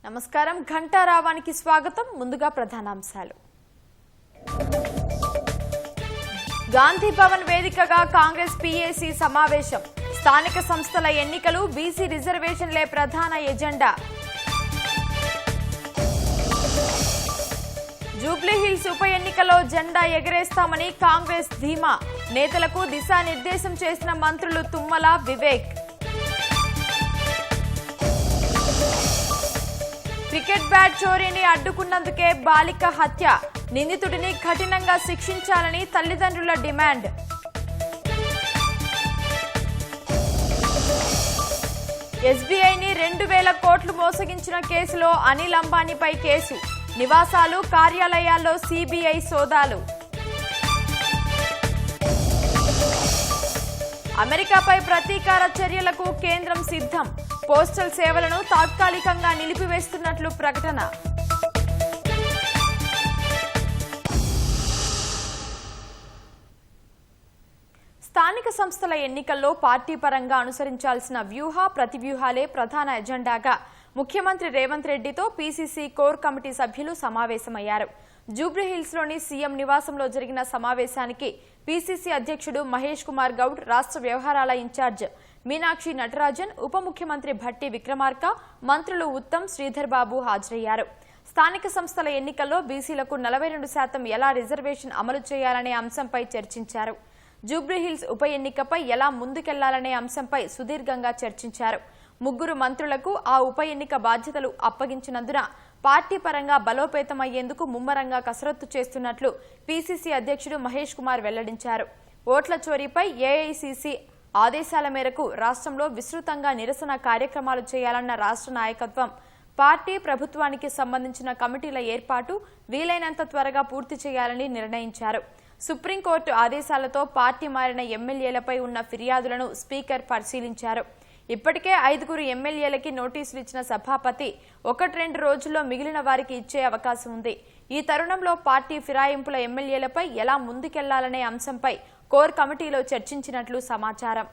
నమస్కారం ఘంటారావానికి స్వాగతం. ముందుగా ప్రధానాంశాలు. గాంధీ భవన్ వేదికగా కాంగ్రెస్ పీఏసీ సమావేశం. స్థానిక సంస్థల ఎన్నికలు, బీసీ రిజర్వేషన్లే ప్రధాన ఎజెండా. జూబ్లీహిల్స్ ఉప ఎన్నికలో జెండా ఎగరేస్తామని కాంగ్రెస్ ధీమా. నేతలకు దిశానిర్దేశం చేసిన మంత్రులు తుమ్మల, వివేక్. క్రికెట్ బ్యాట్ చోరీని అడ్డుకున్నందుకే బాలిక హత్య. నిందితుడిని కఠినంగా శిక్షించాలని తల్లిదండ్రుల డిమాండ్. ఎస్బీఐని 2,000 కోట్లు మోసగించిన కేసులో అనిల్ అంబానీపై కేసు. నివాసాలు, కార్యాలయాల్లో సీబీఐ సోదాలు. అమెరికాపై ప్రతీకార చర్యలకు కేంద్రం సిద్ధం. పోస్టల్ సేవలను తాత్కాలికంగా నిలిపివేస్తున్నట్లు ప్రకటన. స్థానిక సంస్థల ఎన్నికల్లో పార్టీ పరంగా అనుసరించాల్సిన వ్యూహ ప్రతివ్యూహాలే ప్రధాన ఎజెండాగా ముఖ్యమంత్రి రేవంత్ రెడ్డితో పీసీసీ కోర్ కమిటీ సభ్యులు సమావేశమయ్యారు. జూబ్లీహిల్స్లోని సీఎం నివాసంలో జరిగిన సమావేశానికి పీసీసీ అధ్యక్షుడు మహేష్ కుమార్ గౌడ్, రాష్ట్ర వ్యవహారాల ఇన్ఛార్జ్ మీనాక్షి నటరాజన్, ఉప ముఖ్యమంత్రి భట్టి విక్రమార్క, మంత్రులు ఉత్తమ్, శ్రీధర్ బాబు హాజరయ్యారు. స్థానిక సంస్థల ఎన్నికల్లో బీసీలకు 42% ఎలా రిజర్వేషన్ అమలు చేయాలనే అంశంపై చర్చించారు. జూబ్లీహిల్స్ ఉప ఎన్నికపై ఎలా ముందుకెళ్లాలనే అంశంపై సుదీర్ఘంగా చర్చించారు. 3 మంత్రులకు ఆ ఉప ఎన్నిక బాధ్యతలు అప్పగించినందున పార్టీ పరంగా బలోపేతమయ్యేందుకు ముమ్మరంగా కసరత్తు చేస్తున్నట్లు పీసీసీ అధ్యక్షుడు మహేష్ కుమార్ వెల్లడించారు. ఓట్ల చోరీపై ఏఐసీసీ ఆదేశాల మేరకు రాష్ట్రంలో విస్తృతంగా నిరసన కార్యక్రమాలు చేయాలన్న రాష్ట్ర నాయకత్వం పార్టీ ప్రభుత్వానికి సంబంధించిన కమిటీల ఏర్పాటు వీలైనంత త్వరగా పూర్తి చేయాలని నిర్ణయించారు. సుప్రీంకోర్టు ఆదేశాలతో పార్టీ మారిన ఎమ్మెల్యేలపై ఉన్న ఫిర్యాదులను స్పీకర్ పరిశీలించారు. ఇప్పటికే 5 ఎమ్మెల్యేలకి నోటీసులు ఇచ్చిన సభాపతి 1-2 రోజుల్లో మిగిలిన వారికి ఇచ్చే అవకాశం ఉంది. ఈ తరుణంలో పార్టీ ఫిరాయింపుల ఎమ్మెల్యేలపై ఎలా ముందుకెళ్లాలనే అంశంపై కోర్ కమిటీలో చర్చించినట్లు సమాచారం.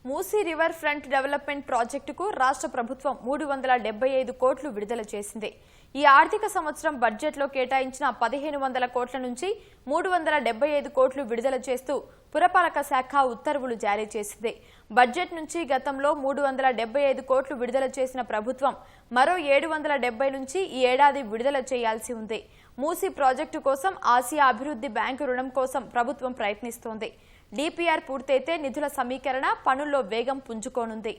మూసీ రివర్ ఫ్రంట్ డెవలప్మెంట్ ప్రాజెక్టుకు రాష్ట్ర ప్రభుత్వం 375 కోట్లు విడుదల చేసింది. ఈ ఆర్థిక సంవత్సరం బడ్జెట్లో కేటాయించిన 1,500 కోట్ల నుంచి 375 కోట్లు విడుదల చేస్తూ పురపాలక శాఖ ఉత్తర్వులు జారీ చేసింది. బడ్జెట్ నుంచి గతంలో 375 కోట్లు విడుదల చేసిన ప్రభుత్వం మరో 770 నుంచి ఈ ఏడాది విడుదల చేయాల్సి ఉంది. మూసీ ప్రాజెక్టు కోసం ఆసియా అభివృద్ధి బ్యాంకు రుణం కోసం ప్రభుత్వం ప్రయత్నిస్తోంది. డీపీఆర్ పూర్తయితే నిధుల సమీకరణ పనుల్లో వేగం పుంజుకోనుంది.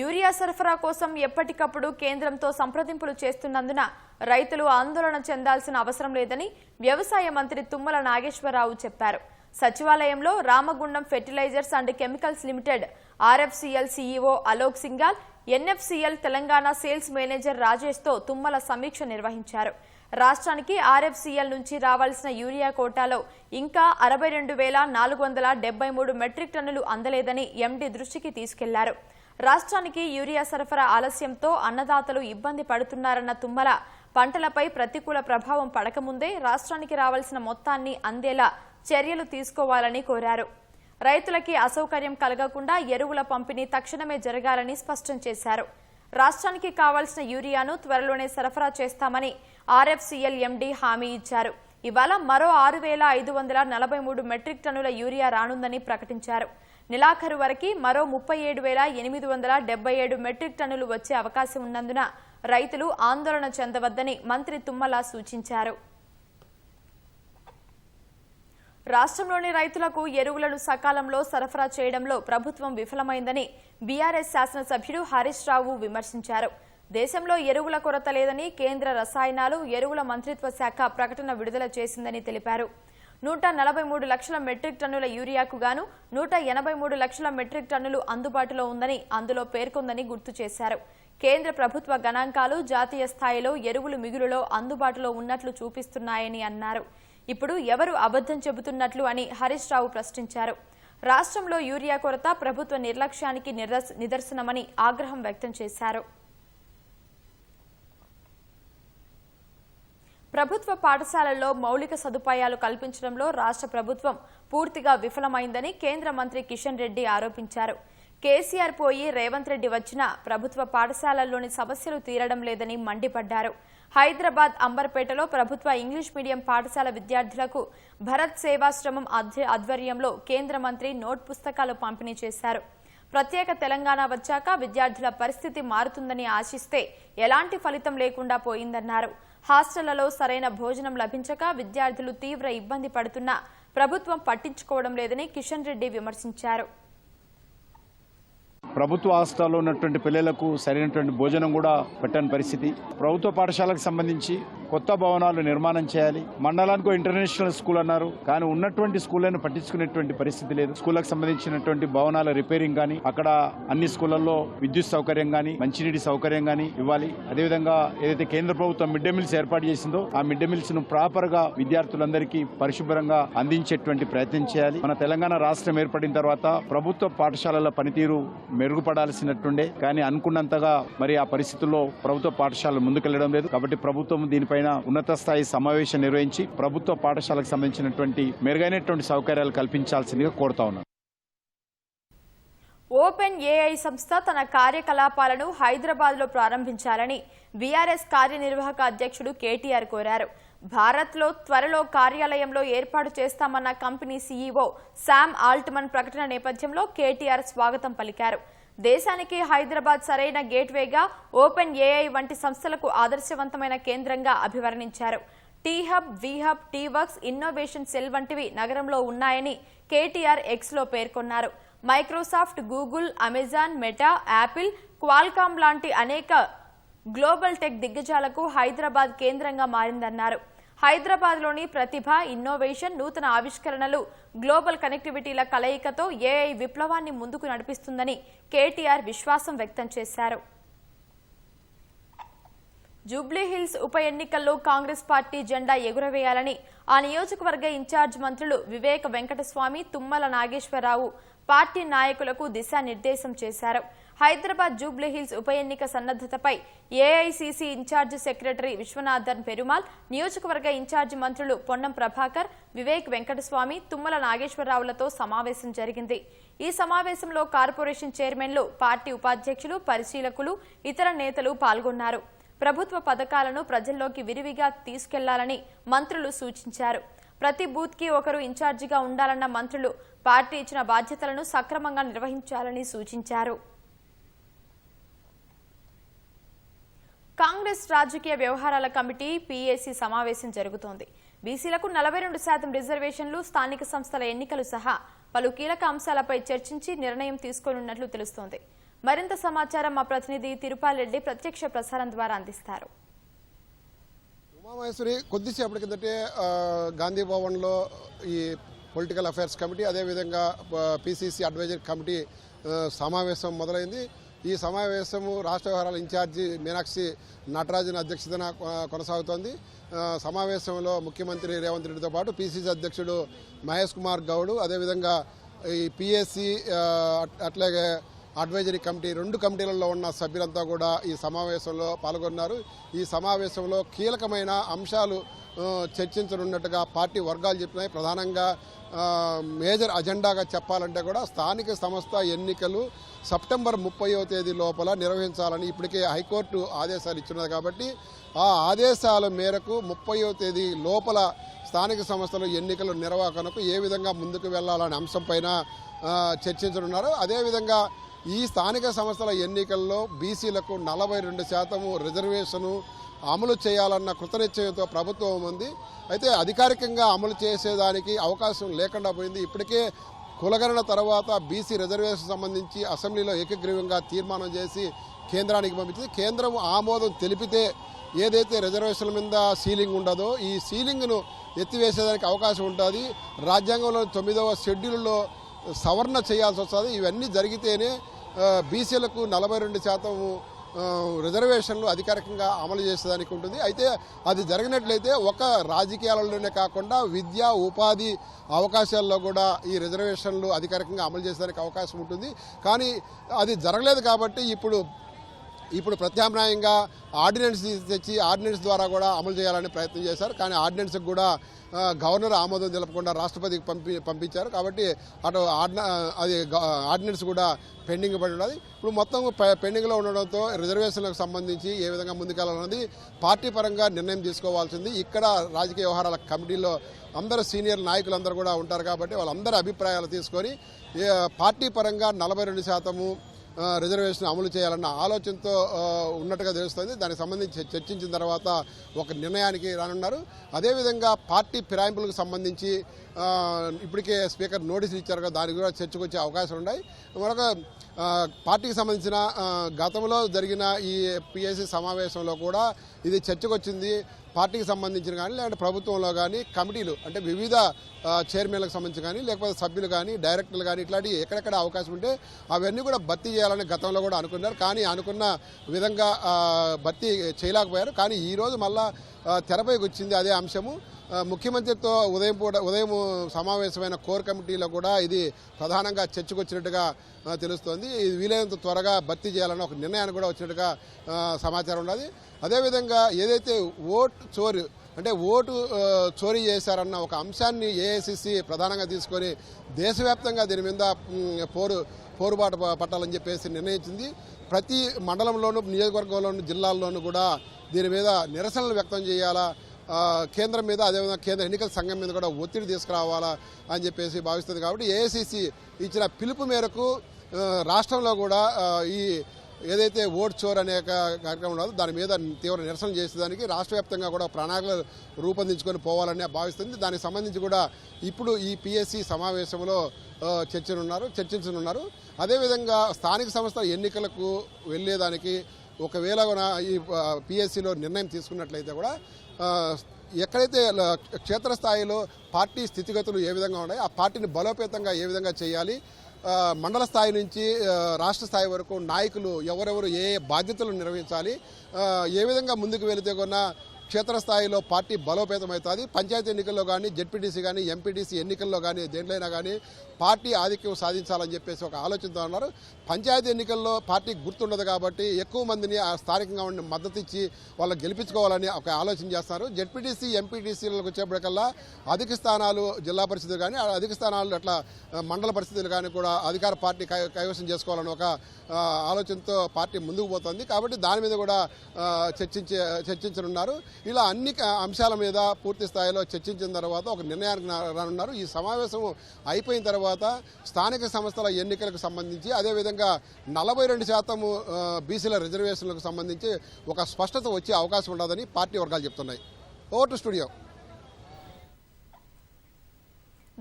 యూరియా సరఫరా కోసం ఎప్పటికప్పుడు కేంద్రంతో సంప్రదింపులు చేస్తున్నందున రైతులు ఆందోళన చెందాల్సిన అవసరం లేదని వ్యవసాయ మంత్రి తుమ్మల నాగేశ్వరరావు చెప్పారు. సచివాలయంలో Ramagundam fertilizers and chemicals limited RFCL CEO Alok Singhal, NFCL Telangana sales manager రాజేష్తో తుమ్మల సమీక్ష నిర్వహించారు. రాష్ట్రానికి ఆర్ఎఫ్సీఎల్ నుంచి రావాల్సిన యూరియా కోటాలో ఇంకా 62,473 మెట్రిక్ టన్నులు అందలేదని ఎండీ దృష్టికి తీసుకెళ్లారు. రాష్ట్రానికి యూరియా సరఫరా ఆలస్యంతో అన్నదాతలు ఇబ్బంది పడుతున్నారన్న తుమ్మల, పంటలపై ప్రతికూల ప్రభావం పడకముందే రాష్ట్రానికి రావాల్సిన మొత్తాన్ని అందేలా చర్యలు తీసుకోవాలని కోరారు. రైతులకి అసౌకర్యం కలగకుండా ఎరువుల పంపిణీ తక్షణమే జరగాలని స్పష్టం చేశారు. రాష్ట్రానికి కావాల్సిన యూరియాను త్వరలోనే సరఫరా చేస్తామని ఆర్ఎఫ్సీఎల్ ఎండీ హామీ ఇచ్చారు. ఇవాళ మరో 6,543 మెట్రిక్ టన్నుల యూరియా రానుందని ప్రకటించారు. నెలాఖరు వరకు మరో 37,877 మెట్రిక్ టన్నులు వచ్చే అవకాశం ఉన్నందున రైతులు ఆందోళన చెందవద్దని మంత్రి తుమ్మల సూచించారు. రాష్ట్రంలోని రైతులకు ఎరువులను సకాలంలో సరఫరా చేయడంలో ప్రభుత్వం విఫలమైందని బీఆర్ఎస్ శాసనసభ్యుడు హరీష్ రావు విమర్శించారు. దేశంలో ఎరువుల కొరత లేదని కేంద్ర రసాయనాలు, ఎరువుల మంత్రిత్వ శాఖ ప్రకటన విడుదల చేసిందని తెలిపారు. 143 లక్షల మెట్రిక్ టన్నుల యూరియాకు గాను 183 లక్షల మెట్రిక్ టన్నులు అందుబాటులో ఉందని అందులో పేర్కొందని గుర్తు చేశారు. కేంద్ర ప్రభుత్వ గణాంకాలు జాతీయ స్థాయిలో ఎరువులు మిగులులో అందుబాటులో ఉన్నట్లు చూపిస్తున్నాయని అన్నారు. ఇప్పుడు ఎవరు అబద్ధం చెబుతున్నట్లు అని హరీష్ రావు ప్రశ్నించారు. రాష్ట్రంలో యూరియా కొరత ప్రభుత్వ నిర్లక్ష్యానికి నిదర్శనమని ఆగ్రహం వ్యక్తం చేశారు. ప్రభుత్వ పాఠశాలల్లో మౌలిక సదుపాయాలు కల్పించడంలో రాష్ట్ర ప్రభుత్వం పూర్తిగా విఫలమైందని కేంద్ర మంత్రి కిషన్ రెడ్డి ఆరోపించారు. కేసీఆర్ పోయి రేవంత్ రెడ్డి వచ్చినా ప్రభుత్వ పాఠశాలల్లోని సమస్యలు తీరడం లేదని మండిపడ్డారు. హైదరాబాద్ అంబర్పేటలో ప్రభుత్వ ఇంగ్లీష్ మీడియం పాఠశాల విద్యార్థులకు భరత్ సేవాశ్రమం ఆధ్వర్యంలో కేంద్ర మంత్రి నోట్ పుస్తకాలు పంపిణీ చేశారు. ప్రత్యేక తెలంగాణ వచ్చాక విద్యార్థుల పరిస్థితి మారుతుందని ఆశిస్తే ఎలాంటి ఫలితం లేకుండా పోయిందన్నారు. హాస్టళ్లలో సరైన భోజనం లభించక విద్యార్థులు తీవ్ర ఇబ్బంది పడుతున్నా ప్రభుత్వం పట్టించుకోవడం లేదని కిషన్ రెడ్డి విమర్శించారు. ప్రభుత్వ హాస్టల్లో ఉన్నటువంటి పిల్లలకు సరైనటువంటి భోజనం కూడా పెట్టని పరిస్థితి. ప్రభుత్వ పాఠశాలకు సంబంధించి కొత్త భవనాలు నిర్మాణం చేయాలి. మండలానికి ఇంటర్నేషనల్ స్కూల్ అన్నారు, కానీ ఉన్నటువంటి స్కూళ్లను పట్టించుకునేటువంటి పరిస్థితి లేదు. స్కూళ్లకు సంబంధించినటువంటి భవనాల రిపేరింగ్ కానీ, అక్కడ అన్ని స్కూళ్లలో విద్యుత్ సౌకర్యం కానీ, మంచినీటి సౌకర్యం కానీ ఇవ్వాలి. అదేవిధంగా ఏదైతే కేంద్ర ప్రభుత్వం మిడ్ డే మీల్స్ ఏర్పాటు చేసిందో ఆ మిడ్ డే మీల్స్ ను ప్రాపర్ గా విద్యార్థులందరికీ పరిశుభ్రంగా అందించేటువంటి ప్రయత్నం చేయాలి. మన తెలంగాణ రాష్ట్రం ఏర్పడిన తర్వాత ప్రభుత్వ పాఠశాలల పనితీరు మెరుగుపడాల్సినట్టుండే, కానీ అనుకున్నంతగా మరి ఆ పరిస్థితుల్లో ప్రభుత్వ పాఠశాలలు ముందుకెళ్లడం లేదు. కాబట్టి ప్రభుత్వం దీనిపైన ఉన్నత స్థాయి సమావేశం నిర్వహించి ప్రభుత్వ పాఠశాలకు సంబంధించినటువంటి మెరుగైనటువంటి సౌకర్యాలు కల్పించాల్సిందిగా కోరుతా ఉన్నాను. ఓపెన్ ఏఐ సంస్థ తన కార్యకలాపాలను హైదరాబాద్ లో ప్రారంభించాలని బీఆర్ఎస్ కార్యనిర్వాహక అధ్యక్షుడు కేటీఆర్ కోరారు. భారత్లో త్వరలో కార్యాలయంలో ఏర్పాటు చేస్తామన్న కంపెనీ సీఈఓ శామ్ ఆల్ట్మన్ ప్రకటన నేపథ్యంలో కేటీఆర్ స్వాగతం పలికారు. దేశానికి హైదరాబాద్ సరైన గేట్వేగా, ఓపెన్ ఏఐ వంటి సంస్థలకు ఆదర్శవంతమైన కేంద్రంగా అభివర్ణించారు. టీహబ్, వీహబ్, టీవర్క్స్, ఇన్నోవేషన్ సెల్ వంటివి నగరంలో ఉన్నాయని కేటీఆర్ ఎక్స్లో పేర్కొన్నారు. Microsoft, Google, Amazon, meta, Apple, Qualcomm లాంటి అనేక గ్లోబల్ టెక్ దిగ్గజాలకు హైదరాబాద్ కేంద్రంగా మారిందన్నారు. హైదరాబాద్లోని ప్రతిభ, ఇన్నోవేషన్, నూతన ఆవిష్కరణలు, గ్లోబల్ కనెక్టివిటీల కలయికతో ఏఐ విప్లవాన్ని ముందుకు నడిపిస్తుందని కేటీఆర్ విశ్వాసం వ్యక్తం చేశారు. జూబ్లీహిల్స్ ఉప ఎన్నికల్లో కాంగ్రెస్ పార్టీ జెండా ఎగురవేయాలని ఆ నియోజకవర్గ ఇన్ఛార్జ్ మంత్రులు వివేక్ వెంకటస్వామి, తుమ్మల నాగేశ్వరరావు పార్టీ నాయకులకు దిశానిర్దేశం చేశారు. హైదరాబాద్ జూబ్లీహిల్స్ ఉప ఎన్నిక సన్నద్దతపై AICC incharge secretary Viswanathan Perumal, నియోజకవర్గ ఇన్ఛార్జ్ మంత్రులు పొన్నం ప్రభాకర్, వివేక్ వెంకటస్వామి, తుమ్మల నాగేశ్వరరావులతో సమావేశం జరిగింది. ఈ సమావేశంలో కార్పొరేషన్ చైర్మన్లు, పార్టీ ఉపాధ్యక్షులు, పరిశీలకులు, ఇతర నేతలు పాల్గొన్నారు. ప్రభుత్వ పథకాలను ప్రజల్లోకి విరివిగా తీసుకెళ్లాలని మంత్రులు సూచించారు. ప్రతి బూత్ కి ఒకరు ఇన్ఛార్జిగా ఉండాలన్న మంత్రులు పార్టీ ఇచ్చిన బాధ్యతలను సక్రమంగా నిర్వహించాలని సూచించారు. కాంగ్రెస్ రాజకీయ వ్యవహారాల కమిటీ పీఏసీ సమావేశం జరుగుతోంది. బీసీలకు 42% రిజర్వేషన్లు, స్థానిక సంస్థల ఎన్నికలు సహా పలు కీలక అంశాలపై చర్చించి నిర్ణయం తీసుకోనున్నట్లు తెలుస్తోంది. మరింత సమాచారం మా ప్రతినిధి తిరుపాలరెడ్డి ప్రత్యక్ష ప్రసారం ద్వారా అందిస్తారు. ఉమామహేశ్వరి కొద్దిసేపటి కిందటే గాంధీ భవన్లో ఈ పొలిటికల్ అఫైర్స్ కమిటీ, అదేవిధంగా పీసీసీ అడ్వైజరీ కమిటీ సమావేశం మొదలైంది. ఈ సమావేశము రాష్ట్ర వ్యవహారాల ఇన్ఛార్జి మీనాక్షి నటరాజన్ అధ్యక్షతన కొనసాగుతోంది. సమావేశంలో ముఖ్యమంత్రి రేవంత్ రెడ్డితో పాటు పీసీసీ అధ్యక్షుడు మహేష్ కుమార్ గౌడ్, అదేవిధంగా ఈ పీఏసీ అట్లాగే అడ్వైజరీ కమిటీ, 2 కమిటీలలో ఉన్న సభ్యులంతా కూడా ఈ సమావేశంలో పాల్గొన్నారు. ఈ సమావేశంలో కీలకమైన అంశాలు చర్చించనున్నట్టుగా పార్టీ వర్గాలు చెప్పినాయి. ప్రధానంగా మేజర్ అజెండాగా చెప్పాలంటే కూడా స్థానిక సంస్థ ఎన్నికలు సెప్టెంబర్ 30వ తేదీ లోపల నిర్వహించాలని ఇప్పటికే హైకోర్టు ఆదేశాలు ఇచ్చినది. కాబట్టి ఆ ఆదేశాల మేరకు 30వ తేదీ లోపల స్థానిక సంస్థల ఎన్నికల నిర్వహణకు ఏ విధంగా ముందుకు వెళ్లాలనే అంశంపైన చర్చించనున్నారు. అదేవిధంగా ఈ స్థానిక సంస్థల ఎన్నికల్లో బీసీలకు 42% రిజర్వేషను అమలు చేయాలన్న కృతనిశ్చయంతో ప్రభుత్వం ఉంది. అయితే అధికారికంగా అమలు చేసేదానికి అవకాశం లేకుండా పోయింది. ఇప్పటికే కులగణన తర్వాత బీసీ రిజర్వేషన్ సంబంధించి అసెంబ్లీలో ఏకగ్రీవంగా తీర్మానం చేసి కేంద్రానికి పంపించింది. కేంద్రం ఆమోదం తెలిపితే ఏదైతే రిజర్వేషన్ల మీద సీలింగ్ ఉండదో ఈ సీలింగ్ను ఎత్తివేసేదానికి అవకాశం ఉంటుంది. రాజ్యాంగంలో 9వ షెడ్యూల్లో సవరణ చేయాల్సి వస్తుంది. ఇవన్నీ జరిగితేనే బీసీలకు 42% రిజర్వేషన్లు అధికారికంగా అమలు చేసేదానికి ఉంటుంది. అయితే అది జరిగినట్లయితే ఒక రాజకీయాలలోనే కాకుండా విద్య ఉపాధి అవకాశాల్లో కూడా ఈ రిజర్వేషన్లు అధికారికంగా అమలు చేసేదానికి అవకాశం ఉంటుంది. కానీ అది జరగలేదు కాబట్టి ఇప్పుడు ప్రత్యామ్నాయంగా ఆర్డినెన్స్ తెచ్చి ఆర్డినెన్స్ ద్వారా కూడా అమలు చేయాలని ప్రయత్నం చేశారు. కానీ ఆర్డినెన్స్కి కూడా గవర్నర్ ఆమోదం తెలపకుండా రాష్ట్రపతికి పంపించారు. కాబట్టి అటు అది ఆర్డినెన్స్ కూడా పెండింగ్ పడి ఉన్నది. ఇప్పుడు మొత్తం పెండింగ్లో ఉండడంతో రిజర్వేషన్లకు సంబంధించి ఏ విధంగా ముందుకెళ్లాలన్నది పార్టీ పరంగా నిర్ణయం తీసుకోవాల్సింది. ఇక్కడ రాజకీయ వ్యవహారాల కమిటీలో అందరూ సీనియర్ నాయకులందరూ కూడా ఉంటారు కాబట్టి వాళ్ళందరి అభిప్రాయాలు తీసుకొని పార్టీ పరంగా 42% రిజర్వేషన్ అమలు చేయాలన్న ఆలోచనతో ఉన్నట్టుగా తెలుస్తుంది. దానికి సంబంధించి చర్చించిన తర్వాత ఒక నిర్ణయానికి రానున్నారు. అదేవిధంగా పార్టీ ఫిరాయింపులకు సంబంధించి ఇప్పటికే స్పీకర్ నోటీసులు ఇచ్చారు కదా, దానికి కూడా చర్చకు వచ్చే అవకాశాలు ఉన్నాయి. మరొక పార్టీకి సంబంధించిన గతంలో జరిగిన ఈ పిఎస్సి సమావేశంలో కూడా ఇది చర్చకు వచ్చింది. పార్టీకి సంబంధించిన కానీ లేదంటే ప్రభుత్వంలో కానీ కమిటీలు అంటే వివిధ చైర్మన్లకు సంబంధించి కానీ లేకపోతే సభ్యులు కానీ డైరెక్టర్లు కానీ ఇట్లాంటివి ఎక్కడెక్కడ అవకాశం ఉంటే అవన్నీ కూడా భర్తీ చేయాలని గతంలో కూడా అనుకున్నారు. కానీ అనుకున్న విధంగా భర్తీ చేయలేకపోయారు. కానీ ఈరోజు మళ్ళా తెరపైకి వచ్చింది అదే అంశము. ముఖ్యమంత్రితో ఉదయం సమావేశమైన కోర్ కమిటీలో కూడా ఇది ప్రధానంగా చర్చకు వచ్చినట్టుగా తెలుస్తోంది. ఇది వీలైనంత త్వరగా భర్తీ చేయాలన్న ఒక నిర్ణయానికి కూడా వచ్చినట్టుగా సమాచారం ఉన్నది. అదేవిధంగా ఏదైతే ఓటు చోరీ చేశారన్న ఒక అంశాన్ని ఏఐసిసి ప్రధానంగా తీసుకొని దేశవ్యాప్తంగా దీని మీద పోరుబాటు పట్టాలని చెప్పేసి నిర్ణయించింది. ప్రతి మండలంలోనూ నియోజకవర్గంలోనూ జిల్లాల్లోనూ కూడా దీని మీద నిరసనలు వ్యక్తం చేయాలా, కేంద్రం మీద అదేవిధంగా కేంద్ర ఎన్నికల సంఘం మీద కూడా ఒత్తిడి తీసుకురావాలా అని చెప్పేసి భావిస్తుంది. కాబట్టి ఏఐసిసి ఇచ్చిన పిలుపు మేరకు రాష్ట్రంలో కూడా ఈ ఏదైతే ఓట్ చోర్ అనే కార్యక్రమం ఉన్నదో దాని మీద తీవ్ర నిరసన చేసేదానికి రాష్ట్ర వ్యాప్తంగా కూడా ప్రణాళికలు రూపొందించుకొని పోవాలని భావిస్తుంది. దానికి సంబంధించి కూడా ఇప్పుడు ఈ పిఎస్సి సమావేశంలో చర్చించనున్నారు. అదేవిధంగా స్థానిక సంస్థల ఎన్నికలకు వెళ్లేదానికి ఒకవేళ ఈ పిఎస్సిలో నిర్ణయం తీసుకున్నట్లయితే కూడా ఎక్కడైతే క్షేత్రస్థాయిలో పార్టీ స్థితిగతులు ఏ విధంగా ఉన్నాయి, ఆ పార్టీని బలోపేతంగా ఏ విధంగా చేయాలి, మండల స్థాయి నుంచి రాష్ట్ర స్థాయి వరకు నాయకులు ఎవరెవరు ఏ బాధ్యతలు నిర్వహించాలి, ఏ విధంగా ముందుకు వెళితే కొన్నా క్షేత్రస్థాయిలో పార్టీ బలోపేతం అవుతుంది. పంచాయతీ ఎన్నికల్లో కానీ జెడ్పీటీసీ కానీ ఎంపీటీసీ ఎన్నికల్లో కానీ దేంట్లైనా కానీ పార్టీ ఆధిక్యం సాధించాలని చెప్పేసి ఒక ఆలోచనతో ఉన్నారు. పంచాయతీ ఎన్నికల్లో పార్టీ గుర్తుండదు కాబట్టి ఎక్కువ మందిని స్థానికంగా ఉండి మద్దతు ఇచ్చి వాళ్ళు గెలిపించుకోవాలని ఒక ఆలోచన చేస్తారు. జెడ్పీటీసీ ఎంపీటీసీలకు వచ్చేప్పటికల్లా అధిక స్థానాలు జిల్లా పరిషత్తులు కానీ అధిక స్థానాలు అట్లా మండల పరిస్థితులు కానీ కూడా అధికార పార్టీ కైవసం చేసుకోవాలని ఒక ఆలోచనతో పార్టీ ముందుకు పోతుంది. కాబట్టి దాని మీద కూడా చర్చించనున్నారు. ఇలా అన్ని అంశాల మీద పూర్తి స్థాయిలో చర్చించిన తర్వాత ఒక నిర్ణయానికి రానున్నారు. ఈ సమావేశం అయిపోయిన తర్వాత స్థానిక సంస్థల ఎన్నికలకు సంబంధించి అదేవిధంగా 42% బీసీల రిజర్వేషన్లకు సంబంధించి ఒక స్పష్టత వచ్చే అవకాశం ఉండదని పార్టీ వర్గాలు చెప్తున్నాయి. Over to studio.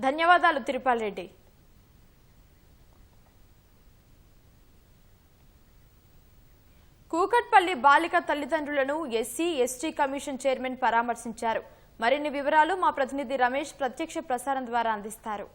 ధన్యవాదాలు తిరుపాల్ రెడ్డి. కూకట్పల్లి బాలిక తల్లిదండ్రులను ఎస్సీ ఎస్టీ కమిషన్ చైర్మన్ పరామర్శించారు. మరిన్ని వివరాలు మా ప్రతినిధి రమేష్ ప్రత్యక్ష ప్రసారం ద్వారా అందిస్తారు.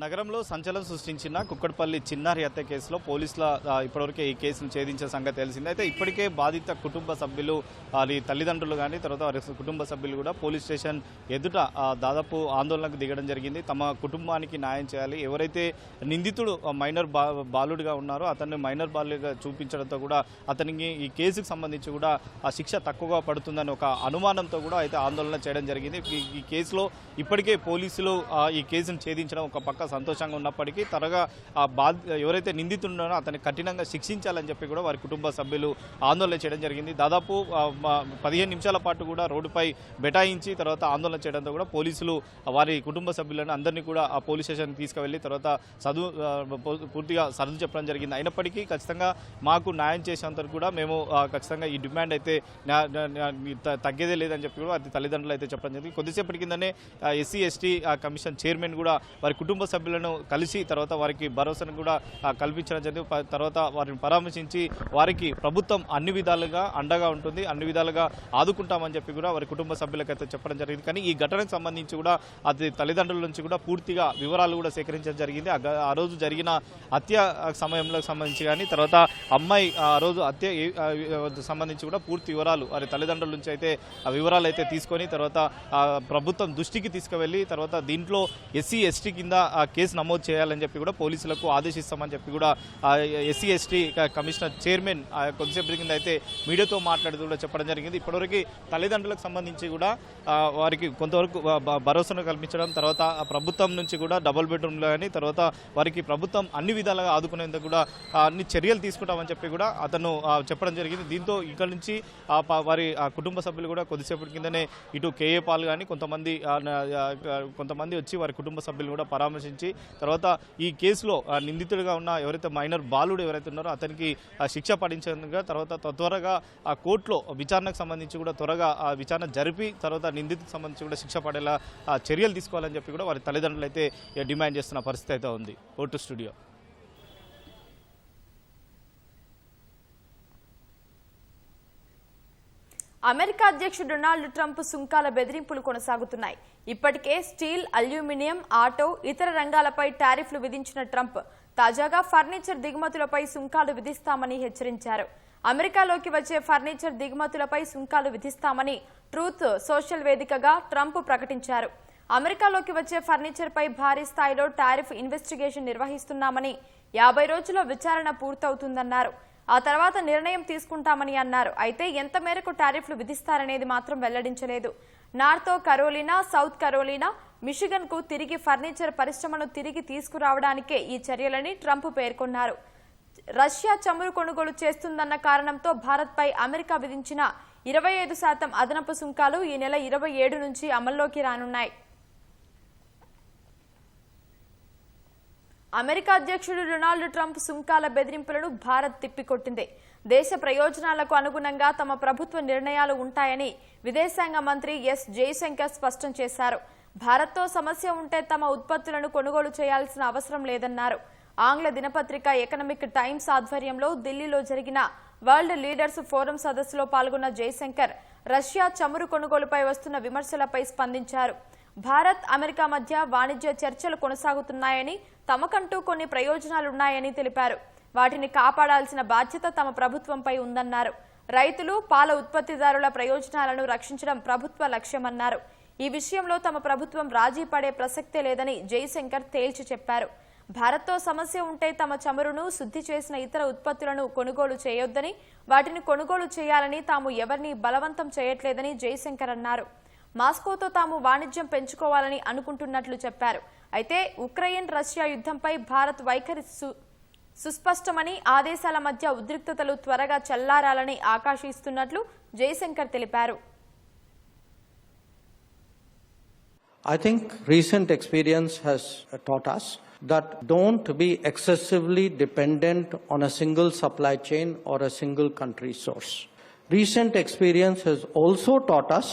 నగరంలో సంచలనం సృష్టించిన కుక్కట్పల్లి చిన్నారి హత్య కేసులో పోలీసుల ఇప్పటివరకే ఈ కేసును ఛేదించిన సంగతి తెలిసింది. అయితే ఇప్పటికే బాధిత కుటుంబ సభ్యులు వారి తల్లిదండ్రులు కానీ తర్వాత వారి కుటుంబ సభ్యులు కూడా పోలీస్ స్టేషన్ ఎదుట దాదాపు ఆందోళనకు దిగడం జరిగింది. తమ కుటుంబానికి న్యాయం చేయాలి, ఎవరైతే నిందితుడు మైనర్ బాలుడిగా ఉన్నారో అతన్ని మైనర్ బాలుడిగా చూపించడంతో కూడా అతనికి ఈ కేసుకు సంబంధించి కూడా ఆ శిక్ష తక్కువగా పడుతుందని ఒక అనుమానంతో కూడా అయితే ఆందోళన చేయడం జరిగింది. ఈ కేసులో ఇప్పటికే పోలీసులు ఈ కేసును ఛేదించడం ఒక పక్క ఒక సంతోషంగా ఉన్నప్పటికీ త్వరగా ఎవరైతే నిందితున్నారో అతన్ని కఠినంగా శిక్షించాలని చెప్పి కూడా వారి కుటుంబ సభ్యులు ఆందోళన చేయడం జరిగింది. దాదాపు 15 నిమిషాల పాటు కూడా రోడ్డుపై బెటాయించి తర్వాత ఆందోళన చేయడంతో కూడా పోలీసులు వారి కుటుంబ సభ్యులను అందరినీ కూడా ఆ పోలీస్ స్టేషన్కి తీసుకువెళ్ళి తర్వాత పూర్తిగా సర్దు చెప్పడం జరిగింది. అయినప్పటికీ ఖచ్చితంగా మాకు న్యాయం చేసేంత కూడా మేము ఖచ్చితంగా ఈ డిమాండ్ అయితే తగ్గేదే లేదని చెప్పి కూడా వారి తల్లిదండ్రులు అయితే చెప్పడం జరిగింది. కొద్దిసేపటి కిందనే ఎస్సీ ఎస్టీ కమిషన్ చైర్మన్ కూడా వారి కుటుంబ సభ్యులను కలిసి తర్వాత వారికి భరోసాను కూడా కల్పించడం జరిగింది. తర్వాత వారిని పరామర్శించి వారికి ప్రభుత్వం అన్ని విధాలుగా అండగా ఉంటుంది, అన్ని విధాలుగా ఆదుకుంటామని చెప్పి కూడా వారి కుటుంబ సభ్యులకైతే చెప్పడం జరిగింది. కానీ ఈ ఘటనకు సంబంధించి కూడా అది తల్లిదండ్రుల నుంచి కూడా పూర్తిగా వివరాలు కూడా సేకరించడం జరిగింది. ఆ రోజు జరిగిన హత్య సమయంలో సంబంధించి కానీ తర్వాత అమ్మాయి ఆ రోజు హత్య సంబంధించి కూడా పూర్తి వివరాలు వారి తల్లిదండ్రుల నుంచి అయితే ఆ వివరాలు అయితే తీసుకొని తర్వాత ప్రభుత్వం దృష్టికి తీసుకువెళ్ళి తర్వాత దీంట్లో ఎస్సీ ఎస్టీ కింద కేసు నమోదు చేయాలని చెప్పి కూడా పోలీసులకు ఆదేశిస్తామని చెప్పి కూడా ఎస్సీ ఎస్టీ కమిషనర్ చైర్మన్ కొద్దిసేపటి కింద అయితే మీడియాతో మాట్లాడుతూ కూడా చెప్పడం జరిగింది. ఇప్పటివరకు తల్లిదండ్రులకు సంబంధించి కూడా వారికి కొంతవరకు భరోసాను కల్పించడం తర్వాత ప్రభుత్వం నుంచి కూడా డబుల్ బెడ్రూమ్లో కానీ తర్వాత వారికి ప్రభుత్వం అన్ని విధాలుగా ఆదుకునేందుకు కూడా అన్ని చర్యలు తీసుకుంటామని చెప్పి కూడా అతను చెప్పడం జరిగింది. దీంతో ఇక్కడ నుంచి వారి కుటుంబ సభ్యులు కూడా కొద్దిసేపటి కిందనే ఇటు కేఏ పాల్ కానీ కొంతమంది వచ్చి వారి కుటుంబ సభ్యులు కూడా పరామర్శించి తర్వాత ఈ కేసులో నిందితుడిగా ఉన్న ఎవరైతే మైనర్ బాలుడు ఎవరైతే ఉన్నారో అతనికి శిక్ష పడించేందుకు తర్వాత త్వరగా ఆ కోర్టులో విచారణకు సంబంధించి కూడా త్వరగా ఆ విచారణ జరిపి తర్వాత నిందితుడికి సంబంధించి కూడా శిక్ష పడేలా చర్యలు తీసుకోవాలని చెప్పి కూడా వారి తల్లిదండ్రులు అయితే డిమాండ్ చేస్తున్న పరిస్థితి అయితే ఉంది. Vote studio. అమెరికా అధ్యక్షుడు డొనాల్డ్ ట్రంప్ సుంకాల బెదిరింపులు కొనసాగుతున్నాయి. ఇప్పటికే స్టీల్, అల్యూమినియం, ఆటో, ఇతర రంగాలపై టారిఫ్లు విధించిన ట్రంప్ తాజాగా ఫర్నిచర్ దిగుమతులపై సుంకాలు విధిస్తామని హెచ్చరించారు. అమెరికాలోకి వచ్చే ఫర్నిచర్ దిగుమతులపై సుంకాలు విధిస్తామని ట్రూత్ సోషల్ వేదికగా ట్రంప్ ప్రకటించారు. అమెరికాలోకి వచ్చే ఫర్నిచర్పై భారీ స్థాయిలో టారిఫ్ ఇన్వెస్టిగేషన్ నిర్వహిస్తున్నామని 50 రోజుల్లో విచారణ పూర్తవుతుందన్నారు. ఆ తర్వాత నిర్ణయం తీసుకుంటామని అన్నారు. అయితే ఎంత మేరకు టారిఫ్లు విధిస్తారనేది మాత్రం వెల్లడించలేదు. North Carolina, South Carolina, Michigan కు తిరిగి ఫర్నిచర్ పరిశ్రమను తిరిగి తీసుకురావడానికే ఈ చర్యలని ట్రంప్ పేర్కొన్నారు. రష్యా చమురు కొనుగోలు చేస్తుందన్న కారణంతో భారత్పై అమెరికా విధించిన 25% అదనపు సుంకాలు ఈ నెల 27 నుంచి అమల్లోకి రానున్నాయి. అమెరికా అధ్యక్షుడు డొనాల్డ్ ట్రంప్ సుంకాల బెదిరింపులను భారత్ తిప్పికొట్టింది. దేశ ప్రయోజనాలకు అనుగుణంగా తమ ప్రభుత్వ నిర్ణయాలు ఉంటాయని విదేశాంగ మంత్రి ఎస్ జయశంకర్ స్పష్టం చేశారు. భారత్తో సమస్య ఉంటే తమ ఉత్పత్తులను కొనుగోలు చేయాల్సిన అవసరం లేదన్నారు. ఆంగ్ల దినపత్రిక ఎకనామిక్ టైమ్స్ ఆధ్వర్యంలో ఢిల్లీలో జరిగిన వరల్డ్ లీడర్స్ ఫోరం సదస్సులో పాల్గొన్న జయశంకర్ రష్యా చమురు కొనుగోలుపై వస్తున్న విమర్శలపై స్పందించారు. భారత్, అమెరికా మధ్య వాణిజ్య చర్చలు కొనసాగుతున్నాయని, తమకంటూ కొన్ని ప్రయోజనాలున్నాయని తెలిపారు. వాటిని కాపాడాల్సిన బాధ్యత తమ ప్రభుత్వంపై ఉందన్నారు. రైతులు, పాల ఉత్పత్తిదారుల ప్రయోజనాలను రక్షించడం ప్రభుత్వ లక్ష్యమన్నారు. ఈ విషయంలో తమ ప్రభుత్వం రాజీ పడే ప్రసక్తే లేదని జయశంకర్ తేల్చి చెప్పారు. భారత్తో సమస్య ఉంటే తమ చమురును శుద్ధి చేసిన ఇతర ఉత్పత్తులను కొనుగోలు చేయొద్దని, వాటిని కొనుగోలు చేయాలని తాము ఎవరిని బలవంతం చేయట్లేదని జయశంకర్ అన్నారు. మాస్కోతో తాము వాణిజ్యం పెంచుకోవాలని అనుకుంటున్నట్లు చెప్పారు. అయితే ఉక్రెయిన్ రష్యా యుద్ధంపై భారత్ వైఖరి సుస్పష్టమని, ఆ దేశాల మధ్య ఉద్రిక్తతలు త్వరగా చల్లారాలని ఆకాంక్షిస్తున్నట్లు జయశంకర్ తెలిపారు. I think recent experience has taught us that don't be excessively dependent on a single supply chain or a single country source. Recent experience has also taught us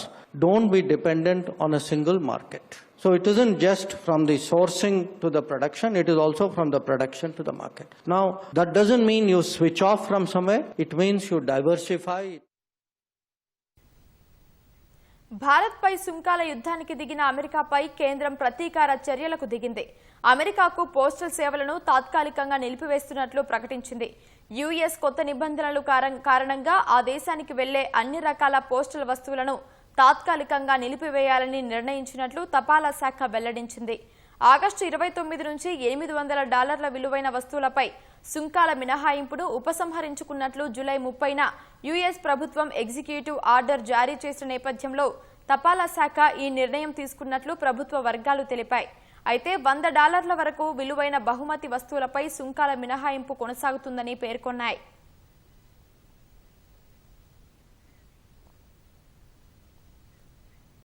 don't be dependent on a single market. So it isn't just from the sourcing to the production, it is also from the production to the market. Now, that doesn't mean you switch off from somewhere, it means you diversify. భారత్పై సుంకాల యుద్ధానికి దిగిన అమెరికాపై కేంద్రం ప్రతీకార చర్యలకు దిగింది. అమెరికాకు postal సేవలను తాత్కాలికంగా నిలిపివేస్తున్నట్లు ప్రకటించింది. యుఎస్ కొత్త నిబంధనలు కారణంగా ఆ దేశానికి వెళ్లే అన్ని రకాల పోస్టల్ వస్తువులను తాత్కాలికంగా నిలిపివేయాలని నిర్ణయించినట్లు తపాలా శాఖ వెల్లడించింది. ఆగస్టు 29 నుంచి $800 విలువైన వస్తువులపై సుంకాల మినహాయింపును ఉపసంహరించుకున్నట్లు జూలై 30న యుఎస్ ప్రభుత్వం ఎగ్జిక్యూటివ్ ఆర్డర్ జారీ చేసిన నేపథ్యంలో తపాలా శాఖ ఈ నిర్ణయం తీసుకున్నట్లు ప్రభుత్వ వర్గాలు తెలిపాయి. అయితే $100 వరకు విలువైన బహుమతి వస్తువులపై సుంకాల మినహాయింపు కొనసాగుతుందని పేర్కొన్నాయి.